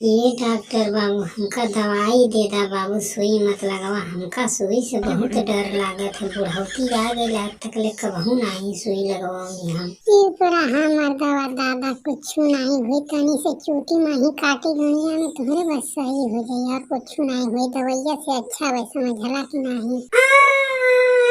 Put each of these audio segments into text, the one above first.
ये डॉक्टर बाबू हमका दवाई दे दा बाबू, सुई मत लगावा। हमका सुई से बहुत डर लागत है। बुढ़ौती आ गई, आज तक ले कबहू नहीं सुई लगवाऊंगी हम। ई तोरा हमर दवा दादा कुछु नहीं हुई, तनी से चोटी माही काटी दुनिया में तुम्हारे बस सही हो जाई और कुछु नहीं हुई। दवाइया से अच्छा वै समझला कि नहीं।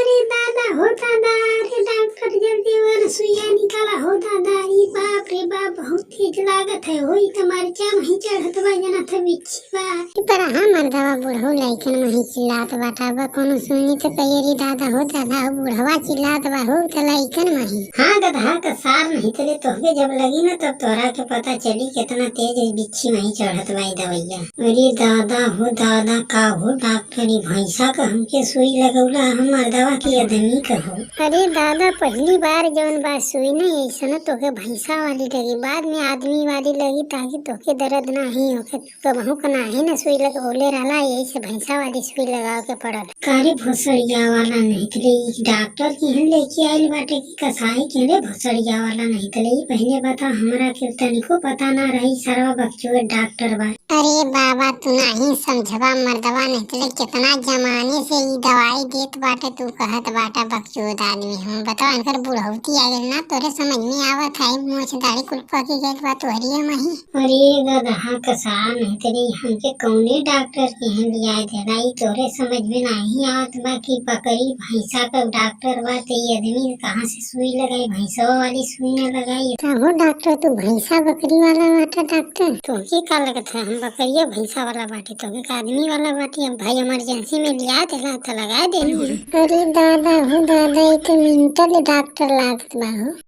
अरे दादा हो दादा, अरे डॉक्टर जल्दी और सुइया निकाला हो दादा। ई बाप रे बाप, बहुत तेज लागत है। होई तुम्हारे क्या नहीं चढ़त बा जना था बिच्छी बा। तोरा हमर दवा बुढ़ऊ लइकन में ही चिल्लात बाटा बा, कोनो सुनी तो कहिए रे दादा हो दादा हो बुढ़वा चिल्लात बा हो त लइकन में ही। हाँ गधा का सार नहीं तले तोहके जब लगी ना तब तोहरा के पता चली कितना तेज बिच्छी नहीं चढ़त बा ई दवैया। अरे दादा हो दादा, का हो डॉक्टर ई भैंसा का हमके सुई लगौला, हमार दवा की आदमी का हो। अरे दादा पहली बार जौन बात सुई नहीं ऐसा तोके भैंसा वाली लगी, बाद में आदमी वाली लगी ताकि तोके दर्द नहीं होके। कबहू का नाही ना सुई लगौले रहला, यही से भैंसा वाली सुई लगाव के पड़ल। कारे भोसड़िया वाला नहीं तले डॉक्टर की हन लेके आइल बाटे की कसाई के रे भोसड़िया वाला नहीं तले। पहले बता हमरा के तनिको पता ना रही सरवा बच्चों डॉक्टर बा। अरे बाबा तू नहीं समझवा मर्दवा नहीं तले कितना जमाने से ई दवाई देत बाटे, तू कहत बाटा बकचोद आदमी हम। बताओ अनकर बुढ़ौती आ गई ना तोरे समझ में आवत है, मोछ दाढ़ी कुल पकी गई बा तोहरिया मही। अरे गधा कसा नहीं तले हमके कौने डॉक्टर के हन लिया देना, ई तोरे समझ में नहीं आवत बा कि बकरी भैंसा का डॉक्टर बा। ते ई आदमी कहाँ से सुई लगाई, भैंसा वाली सुई न लगाई। हो डॉक्टर तू भैंसा बकरी वाला बाटा डॉक्टर? तोके का लगत है हम बकरिया भैंसा वाला बाटे, तोके का आदमी वाला बाटे? अब भाई इमरजेंसी में लिया देला तो लगा देनी। अरे दादा हो दादा, ये तो मेंटल डॉक्टर लागत बा हो।